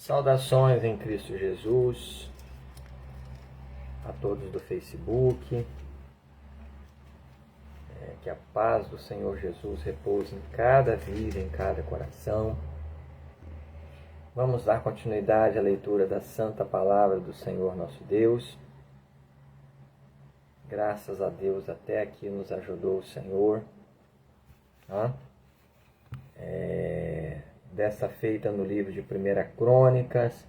Saudações em Cristo Jesus a todos do Facebook. Que a paz do Senhor Jesus repouse em cada vida, em cada coração. Vamos dar continuidade à leitura da Santa Palavra do Senhor nosso Deus. Graças a Deus, até aqui nos ajudou o Senhor. Dessa feita no livro de 1 Crônicas,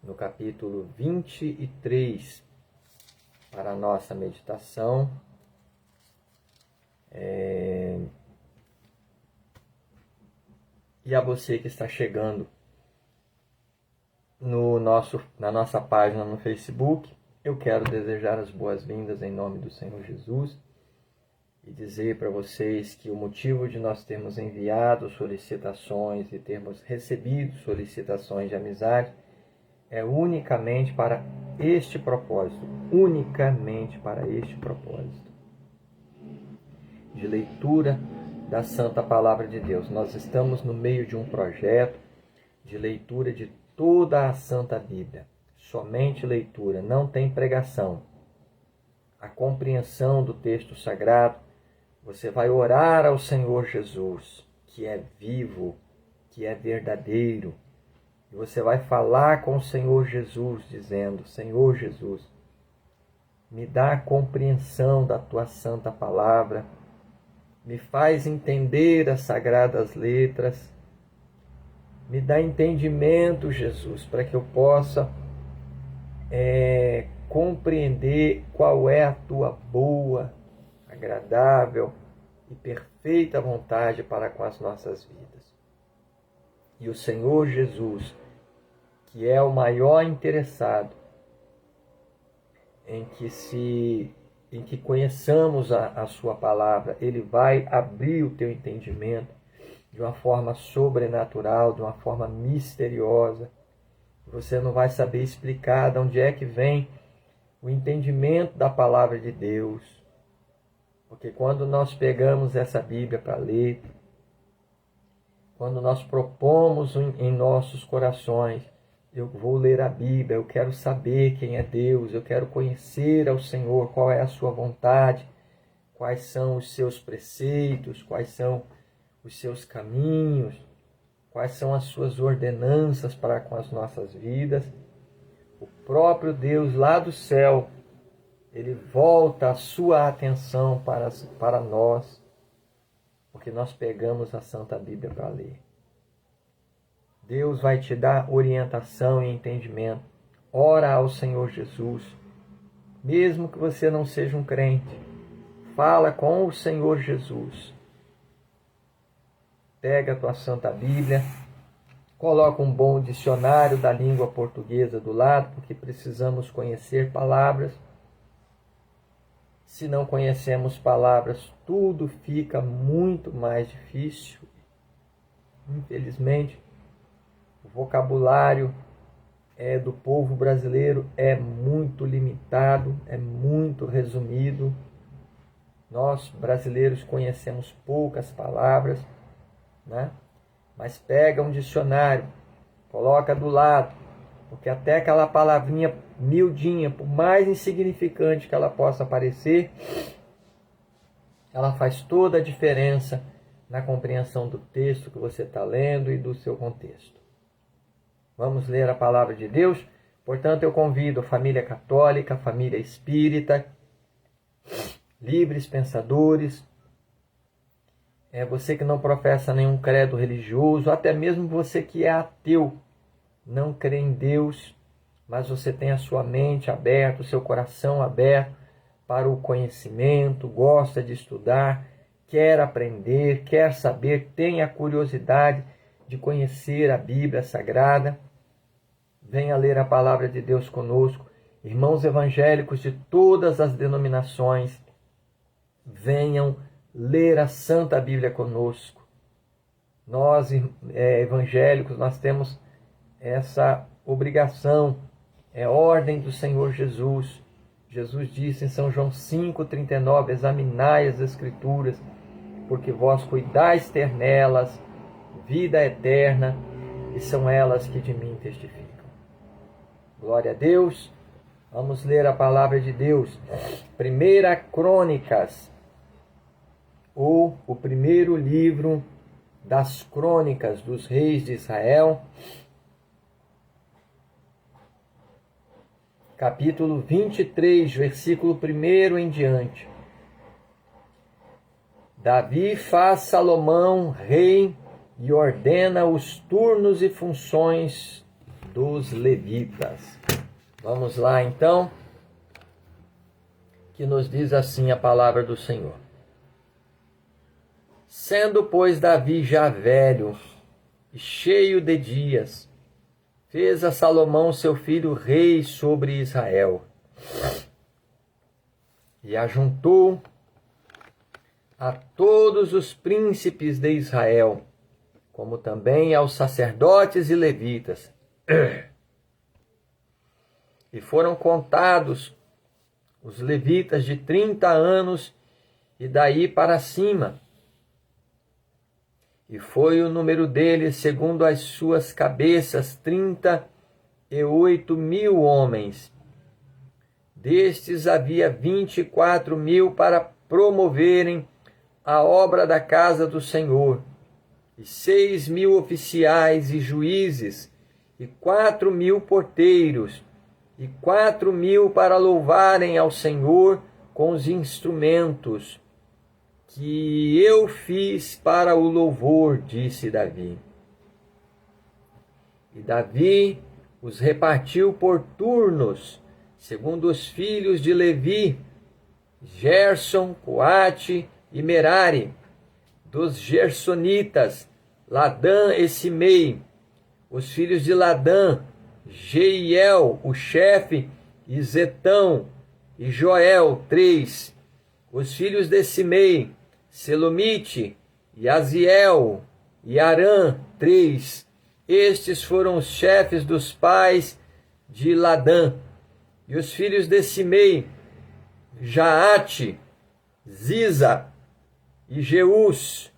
no capítulo 23, para a nossa meditação. E a você que está chegando na nossa página no Facebook, eu quero desejar as boas-vindas em nome do Senhor Jesus e dizer para vocês que o motivo de nós termos enviado solicitações e termos recebido solicitações de amizade é unicamente para este propósito, de leitura da Santa Palavra de Deus. Nós estamos no meio de um projeto de leitura de toda a Santa Bíblia. Somente leitura, não tem pregação. A compreensão do texto sagrado, você vai orar ao Senhor Jesus, que é vivo, que é verdadeiro. E você vai falar com o Senhor Jesus, dizendo: Senhor Jesus, me dá a compreensão da Tua Santa Palavra, me faz entender as sagradas letras, me dá entendimento, Jesus, para que eu possa compreender qual é a Tua boa, agradável e perfeita vontade para com as nossas vidas. E o Senhor Jesus, que é o maior interessado em que conheçamos a sua palavra, Ele vai abrir o teu entendimento de uma forma sobrenatural, de uma forma misteriosa. Você não vai saber explicar de onde é que vem o entendimento da palavra de Deus. Porque quando nós pegamos essa Bíblia para ler, quando nós propomos em nossos corações, eu vou ler a Bíblia, eu quero saber quem é Deus, eu quero conhecer ao Senhor, qual é a sua vontade, quais são os seus preceitos, quais são os seus caminhos, quais são as suas ordenanças para com as nossas vidas. O próprio Deus lá do céu, Ele volta a sua atenção para nós, porque nós pegamos a Santa Bíblia para ler. Deus vai te dar orientação e entendimento. Ora ao Senhor Jesus. Mesmo que você não seja um crente, fala com o Senhor Jesus. Pega a tua Santa Bíblia, coloca um bom dicionário da língua portuguesa do lado, porque precisamos conhecer palavras. Se não conhecemos palavras, tudo fica muito mais difícil. Infelizmente, o vocabulário do povo brasileiro é muito limitado, é muito resumido. Nós, brasileiros, conhecemos poucas palavras, né? Mas pega um dicionário, coloca do lado, porque até aquela palavrinha miudinha, por mais insignificante que ela possa parecer, ela faz toda a diferença na compreensão do texto que você está lendo e do seu contexto. Vamos ler a palavra de Deus? Portanto, eu convido a família católica, a família espírita, livres pensadores, você que não professa nenhum credo religioso, até mesmo você que é ateu, não crê em Deus, mas você tem a sua mente aberta, o seu coração aberto para o conhecimento, gosta de estudar, quer aprender, quer saber, tem a curiosidade de conhecer a Bíblia Sagrada. Venha ler a palavra de Deus conosco. Irmãos evangélicos de todas as denominações, venham ler a Santa Bíblia conosco. Nós, evangélicos, nós temos essa obrigação, é ordem do Senhor Jesus. Jesus disse em São João 5,39, examinai as Escrituras, porque vós cuidais ter nelas vida eterna, e são elas que de mim testificam. Glória a Deus. Vamos ler a palavra de Deus. 1 Crônicas, ou o primeiro livro das crônicas dos reis de Israel, capítulo 23, versículo 1 em diante. Davi faz Salomão rei e ordena os turnos e funções dos levitas. Vamos lá então, que nos diz assim a palavra do Senhor. Sendo, pois, Davi já velho e cheio de dias, fez a Salomão seu filho rei sobre Israel. E ajuntou a todos os príncipes de Israel, como também aos sacerdotes e levitas. E foram contados os levitas de 30 anos e daí para cima. E foi o número deles, segundo as suas cabeças, 38.000 homens. Destes havia 24.000 para promoverem a obra da casa do Senhor, e 6.000 oficiais e juízes, e 4.000 porteiros, e 4.000 para louvarem ao Senhor com os instrumentos que eu fiz para o louvor, disse Davi. E Davi os repartiu por turnos, segundo os filhos de Levi, Gerson, Coate e Merari, dos Gersonitas, Ladã e Simei, os filhos de Ladã, Jeiel, o chefe, e Zetão, e Joel, 3, os filhos de Simei, Selomite, e Aziel, e Arã, 3, estes foram os chefes dos pais de Ladã, e os filhos de Simei, Jaate, Ziza, e Jeus,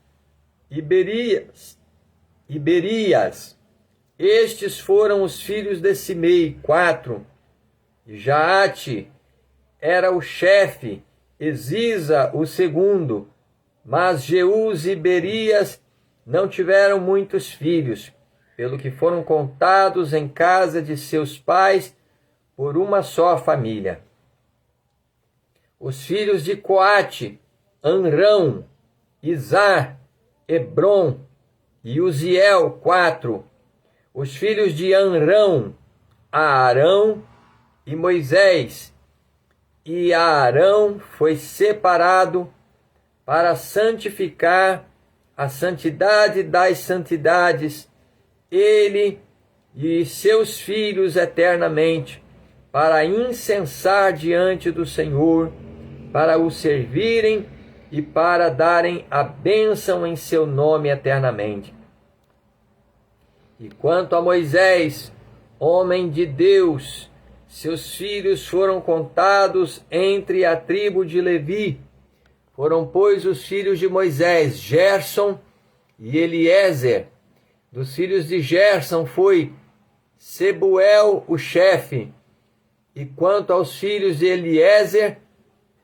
e Berias, estes foram os filhos de Simei, 4, e Jaate era o chefe, e Ziza o segundo, mas Jeus e Berias não tiveram muitos filhos, pelo que foram contados em casa de seus pais por uma só família. Os filhos de Coate, Anrão, Izar, Hebron e Uziel, 4. Os filhos de Anrão, Aarão e Moisés. E Aarão foi separado para santificar a santidade das santidades, ele e seus filhos eternamente, para incensar diante do Senhor, para o servirem e para darem a bênção em seu nome eternamente. E quanto a Moisés, homem de Deus, seus filhos foram contados entre a tribo de Levi. Foram, pois, os filhos de Moisés, Gerson e Eliezer. Dos filhos de Gerson foi Sebuel, o chefe. E quanto aos filhos de Eliezer,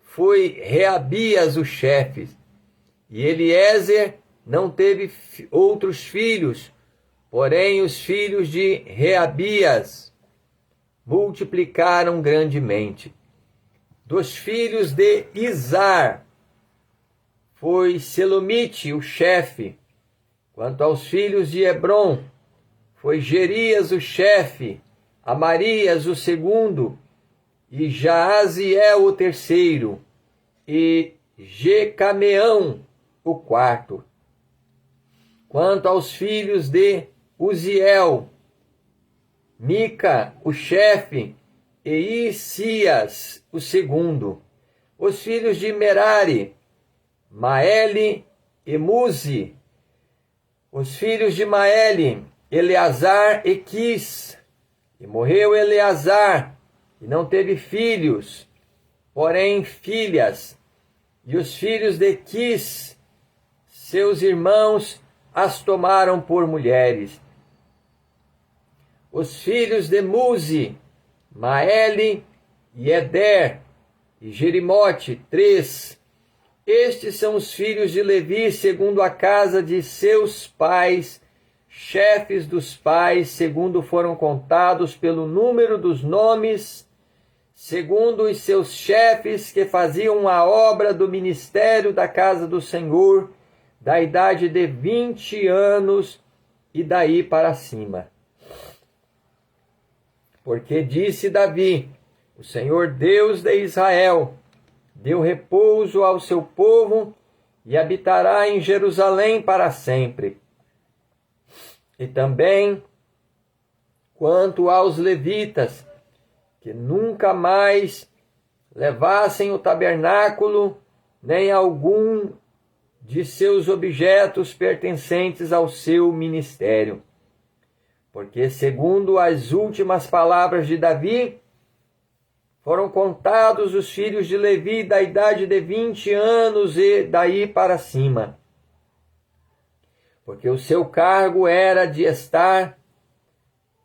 foi Reabias, o chefe. E Eliezer não teve outros filhos, porém os filhos de Reabias multiplicaram grandemente. Dos filhos de Izar, foi Selomite, o chefe. Quanto aos filhos de Hebron, foi Gerias, o chefe, Amarias, o segundo, e Jaaziel, o terceiro, e Jecameão, o quarto. Quanto aos filhos de Uziel, Mica, o chefe, e Isias, o segundo. Os filhos de Merari, Maele e Muzi. Os filhos de Maele, Eleazar e Quis. E morreu Eleazar, e não teve filhos, porém filhas. E os filhos de Quis, seus irmãos, as tomaram por mulheres. os filhos de Muzi, Maele e Eder, e Jerimote, 3. Estes são os filhos de Levi, segundo a casa de seus pais, chefes dos pais, segundo foram contados pelo número dos nomes, segundo os seus chefes que faziam a obra do ministério da casa do Senhor, da idade de 20 anos e daí para cima. Porque disse Davi: o Senhor Deus de Israel deu repouso ao seu povo e habitará em Jerusalém para sempre. E também, quanto aos levitas, que nunca mais levassem o tabernáculo, nem algum de seus objetos pertencentes ao seu ministério. Porque, segundo as últimas palavras de Davi, foram contados os filhos de Levi da idade de 20 anos e daí para cima. Porque o seu cargo era de estar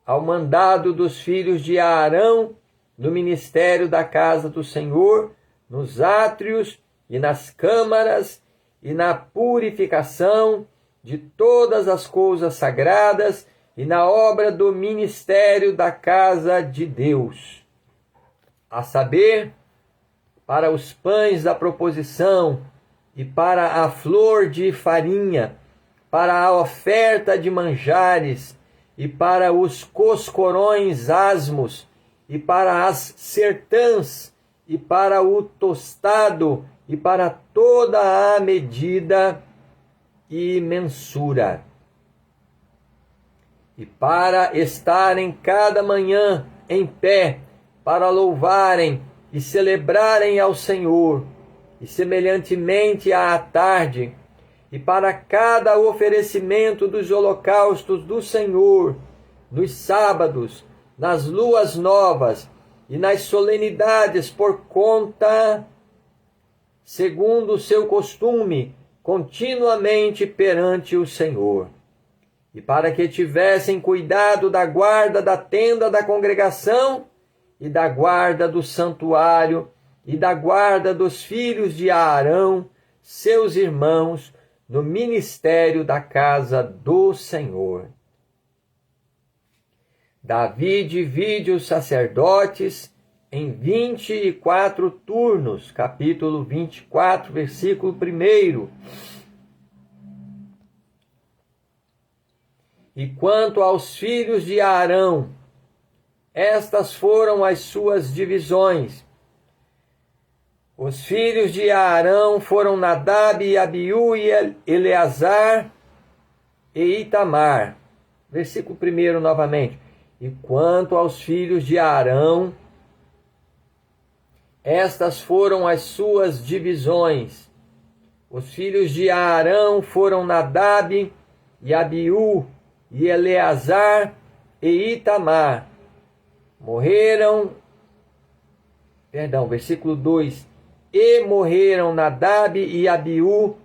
ao mandado dos filhos de Arão no ministério da casa do Senhor, nos átrios e nas câmaras e na purificação de todas as coisas sagradas e na obra do ministério da casa de Deus, a saber, para os pães da proposição e para a flor de farinha, para a oferta de manjares e para os coscorões asmos e para as sertãs e para o tostado e para toda a medida e mensura. E para estarem cada manhã em pé, para louvarem e celebrarem ao Senhor, e semelhantemente à tarde, e para cada oferecimento dos holocaustos do Senhor, nos sábados, nas luas novas e nas solenidades por conta, segundo o seu costume, continuamente perante o Senhor. E para que tivessem cuidado da guarda da tenda da congregação, e da guarda do santuário, e da guarda dos filhos de Arão, seus irmãos, no ministério da casa do Senhor. Davi divide os sacerdotes em 24 turnos, capítulo 24, versículo 1. E quanto aos filhos de Arão, estas foram as suas divisões. Os filhos de Arão foram Nadab e Abiú e Eleazar e Itamar. Versículo 1 novamente. E quanto aos filhos de Arão, estas foram as suas divisões. Os filhos de Arão foram Nadab e Abiú e Eleazar e Itamar. Versículo 2. E morreram Nadab e Abiú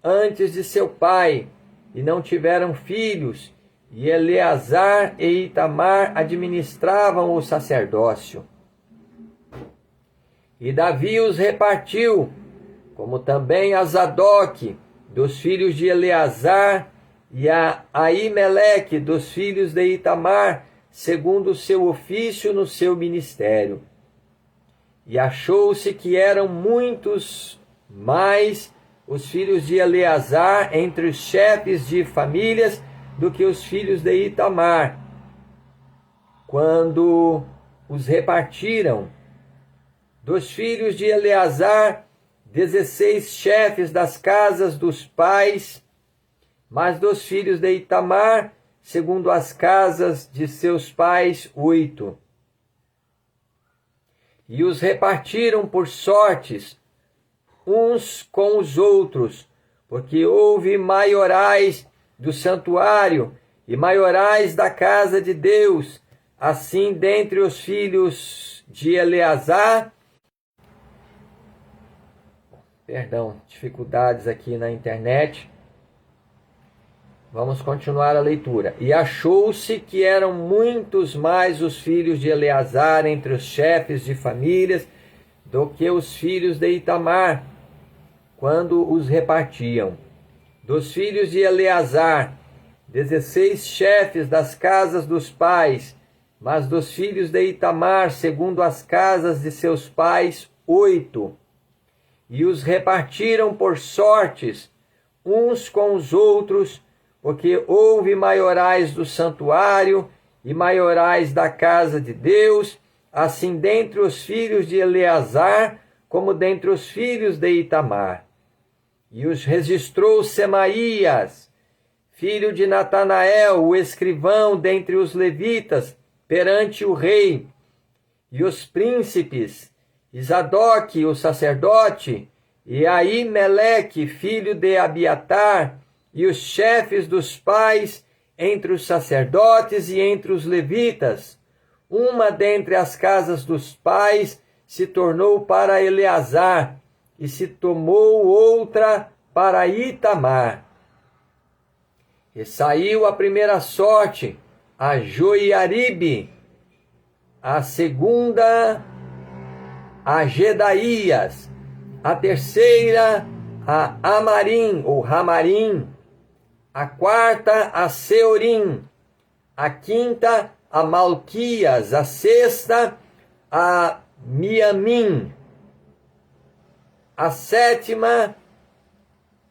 antes de seu pai, e não tiveram filhos, e Eleazar e Itamar administravam o sacerdócio. E Davi os repartiu, como também a Zadok, dos filhos de Eleazar, e a Aimeleque, dos filhos de Itamar, segundo o seu ofício no seu ministério. E achou-se que eram muitos mais os filhos de Eleazar entre os chefes de famílias do que os filhos de Itamar, quando os repartiram. Dos filhos de Eleazar, 16 chefes das casas dos pais, mas dos filhos de Itamar, segundo as casas de seus pais, 8. E os repartiram por sortes, uns com os outros, porque houve maiorais do santuário e maiorais da casa de Deus, assim dentre os filhos de Eleazar. Dificuldades aqui na internet. Vamos continuar a leitura. E achou-se que eram muitos mais os filhos de Eleazar entre os chefes de famílias do que os filhos de Itamar, quando os repartiam. Dos filhos de Eleazar, 16 chefes das casas dos pais, mas dos filhos de Itamar, segundo as casas de seus pais, 8. E os repartiram por sortes, uns com os outros, porque houve maiorais do santuário e maiorais da casa de Deus, assim dentre os filhos de Eleazar, como dentre os filhos de Itamar. E os registrou Semaías, filho de Natanael, o escrivão dentre os levitas, perante o rei. E os príncipes, Isadoque, o sacerdote, e Aimeleque, filho de Abiatar, e os chefes dos pais entre os sacerdotes e entre os levitas. Uma dentre as casas dos pais se tornou para Eleazar, e se tomou outra para Itamar. E saiu a primeira sorte a Joiaribe, a segunda a Gedaías, a terceira a Amarim ou Ramarim, a quarta a Seorim, a quinta a Malquias, a sexta a Miamim, a sétima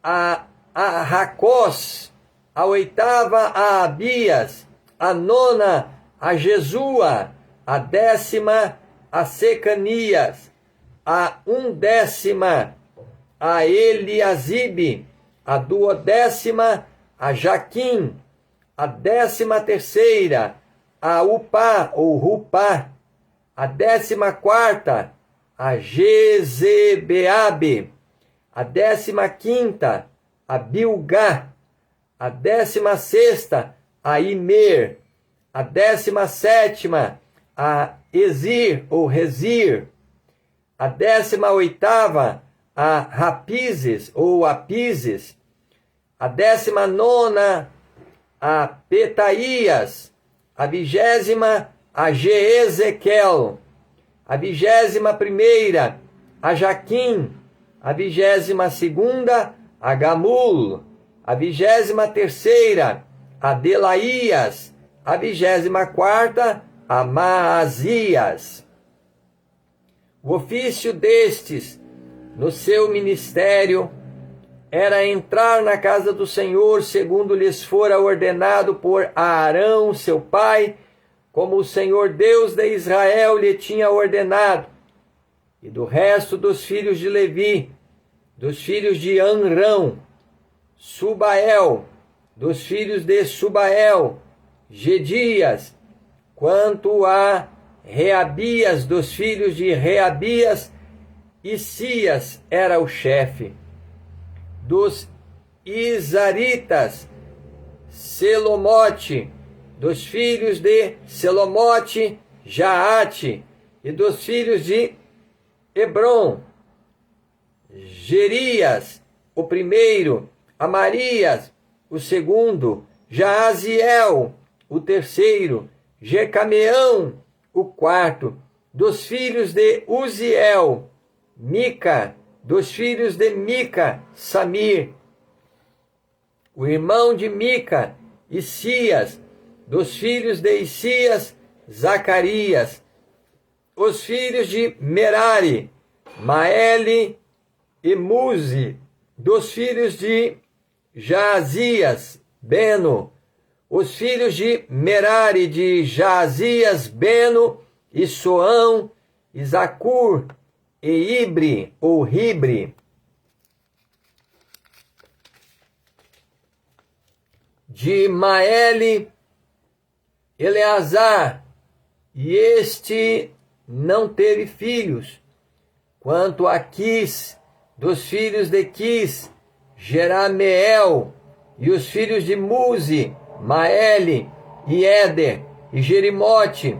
a Racós, a oitava a Abias, a nona a Jesua, a décima a Secanias, a undécima a Eliasibe, a duodécima a Jaquim, a 13ª a Upá ou Rupá, a 14ª a Jezebeabe, a 15ª a Bilgá, a 16ª a Imer, a 17ª a Ezir ou Rezir, a 18ª a Rapizes ou Apizes, a 19ª a Petaías, a 20ª a Jeezequel, a 21ª a Jaquim, a 22ª a Gamul, a 23ª a Delaías, a 24ª a Maazias. O ofício destes, no seu ministério, era entrar na casa do Senhor, segundo lhes fora ordenado por Arão, seu pai, como o Senhor Deus de Israel lhe tinha ordenado. E do resto dos filhos de Levi, dos filhos de Amrão, Subael, dos filhos de Subael, Gedias, quanto a Reabias, dos filhos de Reabias, Isias era o chefe. Dos Isaritas, Selomote, dos filhos de Selomote, Jaate, e dos filhos de Hebron, Gerias, o primeiro, Amarias, o segundo, Jaaziel, o terceiro, Jecameão, o quarto, dos filhos de Uziel, Mica, dos filhos de Mica, Samir, o irmão de Mica, Isias, dos filhos de Isias, Zacarias, os filhos de Merari, Maele e Muzi, dos filhos de Jaazias, Beno, os filhos de Merari, de Jaazias, Beno, e Soão, e Zacur, e Ibre, ou Ribre. De Maele, Eleazar, e este não teve filhos. Quanto a Quis, dos filhos de Quis, Jerameel, e os filhos de Muzi, Maele, e Éder, e Jerimote,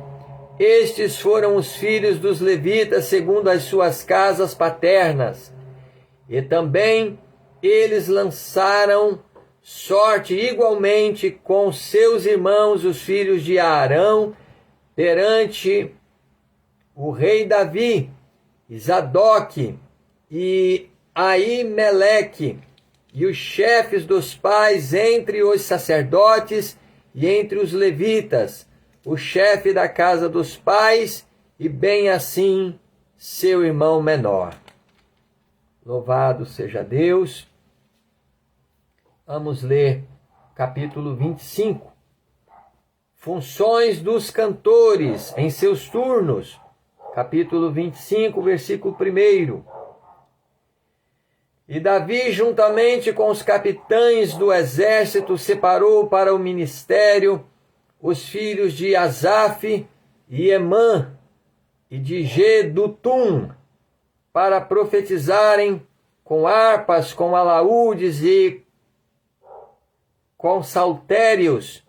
estes foram os filhos dos levitas segundo as suas casas paternas. E também eles lançaram sorte igualmente com seus irmãos, os filhos de Arão, perante o rei Davi, e Zadoque e Aimeleque, e os chefes dos pais entre os sacerdotes e entre os levitas, o chefe da casa dos pais, e bem assim seu irmão menor. Louvado seja Deus. Vamos ler capítulo 25. Funções dos cantores em seus turnos. Capítulo 25, versículo 1. E Davi, juntamente com os capitães do exército, separou para o ministério os filhos de Asaf e Emã e de Gedutum, para profetizarem com harpas, com alaúdes e com saltérios.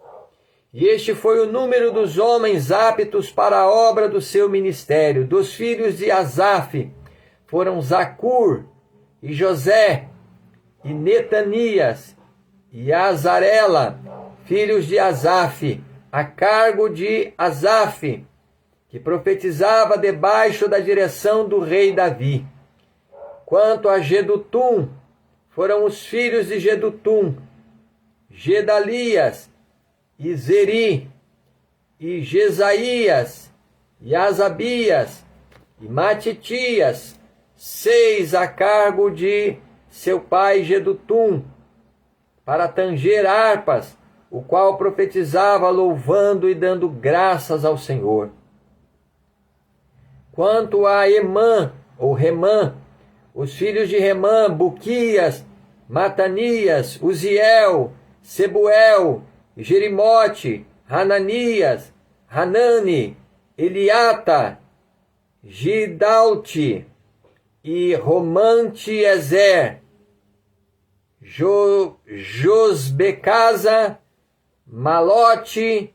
E este foi o número dos homens aptos para a obra do seu ministério. Dos filhos de Asaf foram Zacur, e José, e Netanias, e Azarela, filhos de Asaf, a cargo de Asaf, que profetizava debaixo da direção do rei Davi. Quanto a Gedutum, foram os filhos de Gedutum, Gedalias, e Zeri, e Jesaías, e Asabias, e Matitias, 6 a cargo de seu pai Gedutum, para tanger harpas, o qual profetizava louvando e dando graças ao Senhor. Quanto a Emã, ou Remã, os filhos de Remã, Buquias, Matanias, Uziel, Sebuel, Jerimote, Hananias, Hanani, Eliata, Gidalte e Romante-Ezer, Josbecasa, Malote,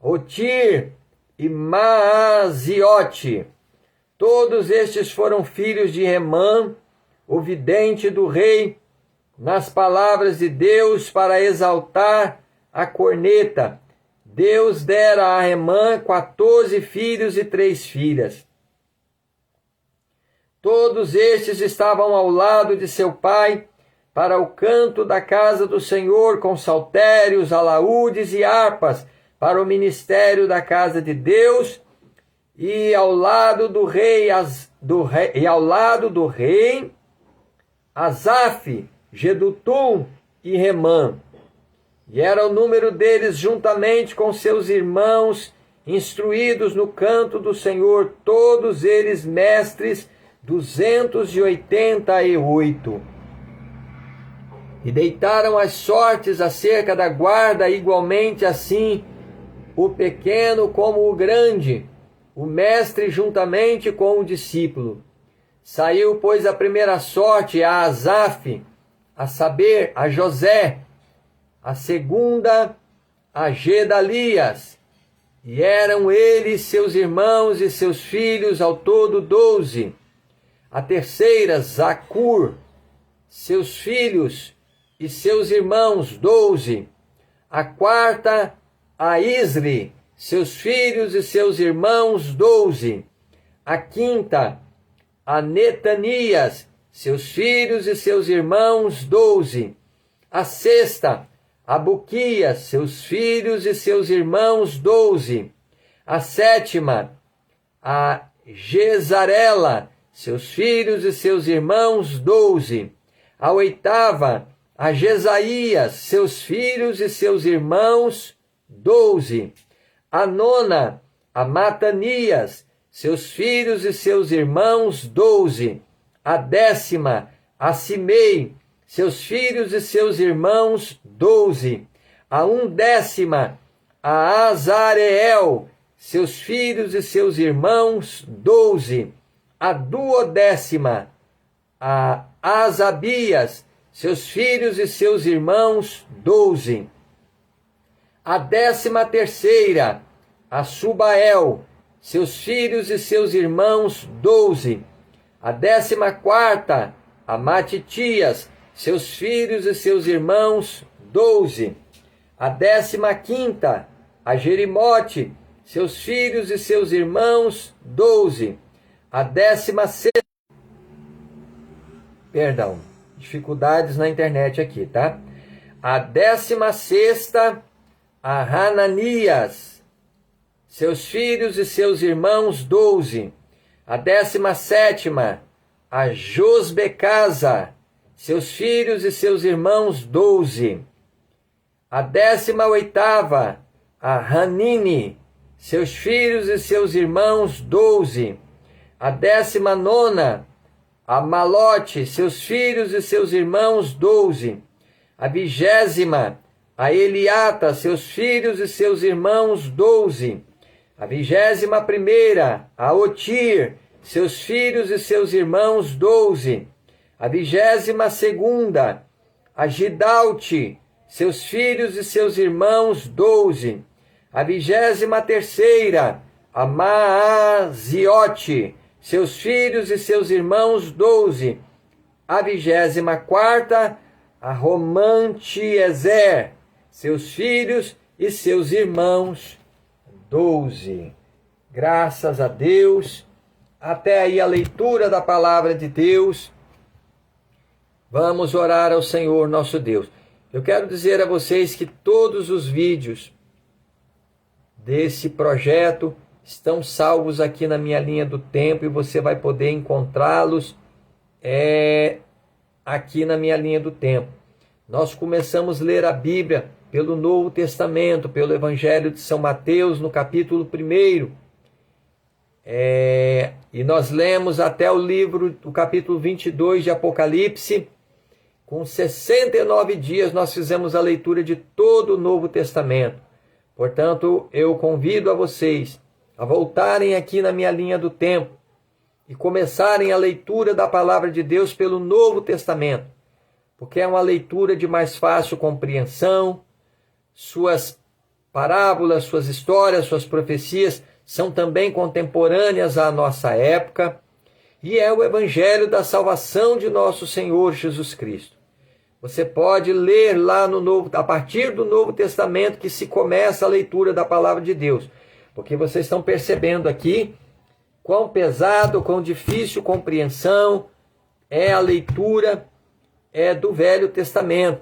Otir e Maaziote. Todos estes foram filhos de Remã, o vidente do rei, nas palavras de Deus para exaltar a corneta. Deus dera a Remã 14 filhos e 3 filhas. Todos estes estavam ao lado de seu pai para o canto da casa do Senhor, com saltérios, alaúdes e harpas, para o ministério da casa de Deus, e ao lado do rei, Asaf, Gedutum e Remã. E era o número deles, juntamente com seus irmãos, instruídos no canto do Senhor, todos eles mestres, 288. E deitaram as sortes acerca da guarda, igualmente assim, o pequeno como o grande, o mestre juntamente com o discípulo. Saiu, pois, a primeira sorte a Asaf, a saber, a José, a segunda a Gedalias, e eram eles seus irmãos e seus filhos, ao todo 12. A terceira, Zacur, seus filhos e seus irmãos, 12. A quarta, a Isri, seus filhos e seus irmãos, 12. A quinta, a Netanias, seus filhos e seus irmãos, 12. A sexta, a Buquias, seus filhos e seus irmãos, 12. A sétima, a Jezarela, seus filhos e seus irmãos, 12. A oitava, a Jesaías, seus filhos e seus irmãos, 12. A nona, a Matanias, seus filhos e seus irmãos, 12. A décima, a Simei, seus filhos e seus irmãos, 12. A undécima, a Azareel, seus filhos e seus irmãos, 12. A duodécima, a Asabias, seus filhos e seus irmãos, 12. A 13ª, a Subael, seus filhos e seus irmãos, 12. A 14ª, a Matitias, seus filhos e seus irmãos, 12. A 15ª, a Jerimote, seus filhos e seus irmãos, 12. A 16ª, perdão, dificuldades na internet aqui, tá? A 16ª, a Hananias, seus filhos e seus irmãos, 12. A 17ª, a Josbecasa, seus filhos e seus irmãos, 12. A 18ª, a Hanine, seus filhos e seus irmãos, 12. A 19ª, a Malote, seus filhos e seus irmãos, 12. A 20ª, a Eliata, seus filhos e seus irmãos, 12. A 21ª, a Otir, seus filhos e seus irmãos, 12. A 22ª, a Gidalte, seus filhos e seus irmãos, 12. A 23ª, a Maaziote, seus filhos e seus irmãos, 12. A 24ª, a Romantiezer, seus filhos e seus irmãos, 12. Graças a Deus. Até aí a leitura da palavra de Deus. Vamos orar ao Senhor nosso Deus. Eu quero dizer a vocês que todos os vídeos desse projeto estão salvos aqui na minha linha do tempo e você vai poder encontrá-los aqui na minha linha do tempo. Nós começamos a ler a Bíblia pelo Novo Testamento, pelo Evangelho de São Mateus, no capítulo 1. E nós lemos até o livro, o capítulo 22 de Apocalipse. Com 69 dias nós fizemos a leitura de todo o Novo Testamento. Portanto, eu convido a vocês a voltarem aqui na minha linha do tempo e começarem a leitura da palavra de Deus pelo Novo Testamento, porque é uma leitura de mais fácil compreensão. Suas parábolas, suas histórias, suas profecias são também contemporâneas à nossa época, e é o Evangelho da salvação de nosso Senhor Jesus Cristo. Você pode ler lá a partir do Novo Testamento que se começa a leitura da palavra de Deus, porque vocês estão percebendo aqui quão pesado, quão difícil compreensão é a leitura do Velho Testamento.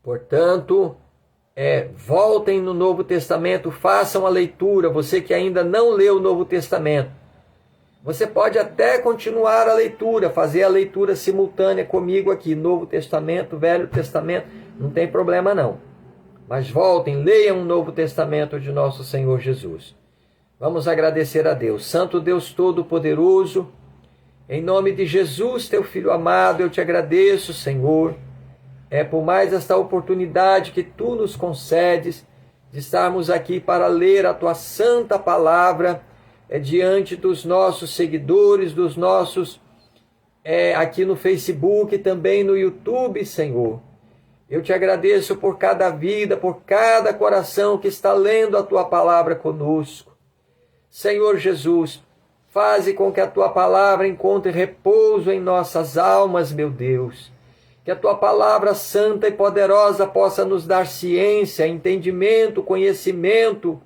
Portanto, voltem no Novo Testamento, façam a leitura. Você que ainda não leu o Novo Testamento, você pode até continuar a leitura, fazer a leitura simultânea comigo aqui, Novo Testamento, Velho Testamento, não tem problema não. Mas voltem, leiam o Novo Testamento de nosso Senhor Jesus. Vamos agradecer a Deus. Santo Deus Todo-Poderoso, em nome de Jesus, teu Filho amado, eu te agradeço, Senhor, por mais esta oportunidade que tu nos concedes de estarmos aqui para ler a tua santa palavra diante dos nossos seguidores, dos nossos aqui no Facebook e também no YouTube, Senhor. Eu te agradeço por cada vida, por cada coração que está lendo a tua palavra conosco. Senhor Jesus, faze com que a tua palavra encontre repouso em nossas almas, meu Deus. Que a tua palavra santa e poderosa possa nos dar ciência, entendimento, conhecimento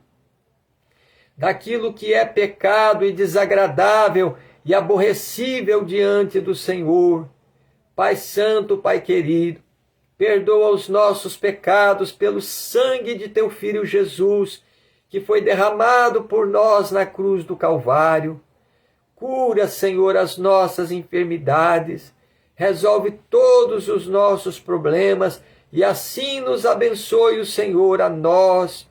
daquilo que é pecado e desagradável e aborrecível diante do Senhor. Pai santo, Pai querido, perdoa os nossos pecados pelo sangue de teu Filho Jesus, que foi derramado por nós na cruz do Calvário. Cura, Senhor, as nossas enfermidades, resolve todos os nossos problemas e assim nos abençoe o Senhor a nós,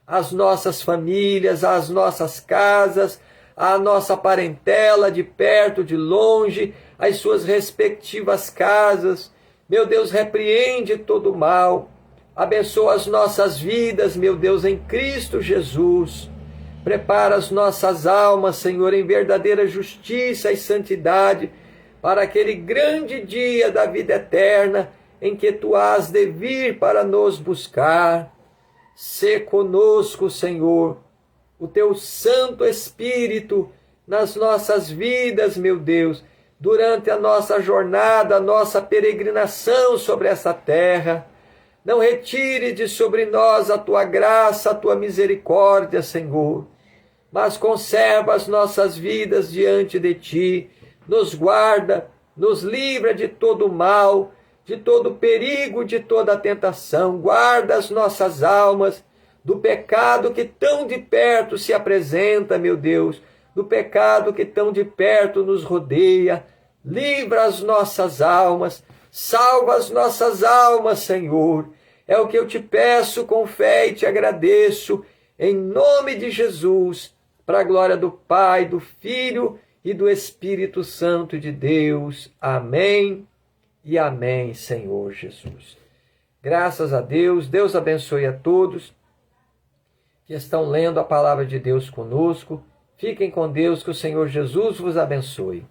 as nossas famílias, as nossas casas, a nossa parentela de perto, de longe, as suas respectivas casas. Meu Deus, repreende todo o mal, abençoa as nossas vidas, meu Deus, em Cristo Jesus. Prepara as nossas almas, Senhor, em verdadeira justiça e santidade, para aquele grande dia da vida eterna, em que tu has de vir para nos buscar. Sê conosco, Senhor, o teu Santo Espírito nas nossas vidas, meu Deus, durante a nossa jornada, a nossa peregrinação sobre essa terra. Não retire de sobre nós a tua graça, a tua misericórdia, Senhor, mas conserva as nossas vidas diante de ti, nos guarda, nos livra de todo mal, de todo perigo, de toda tentação, guarda as nossas almas do pecado que tão de perto se apresenta, meu Deus, do pecado que tão de perto nos rodeia, livra as nossas almas, salva as nossas almas, Senhor. É o que eu te peço com fé e te agradeço, em nome de Jesus, para a glória do Pai, do Filho e do Espírito Santo de Deus. Amém e amém, Senhor Jesus. Graças a Deus, Deus abençoe a todos que estão lendo a palavra de Deus conosco. Fiquem com Deus, que o Senhor Jesus vos abençoe.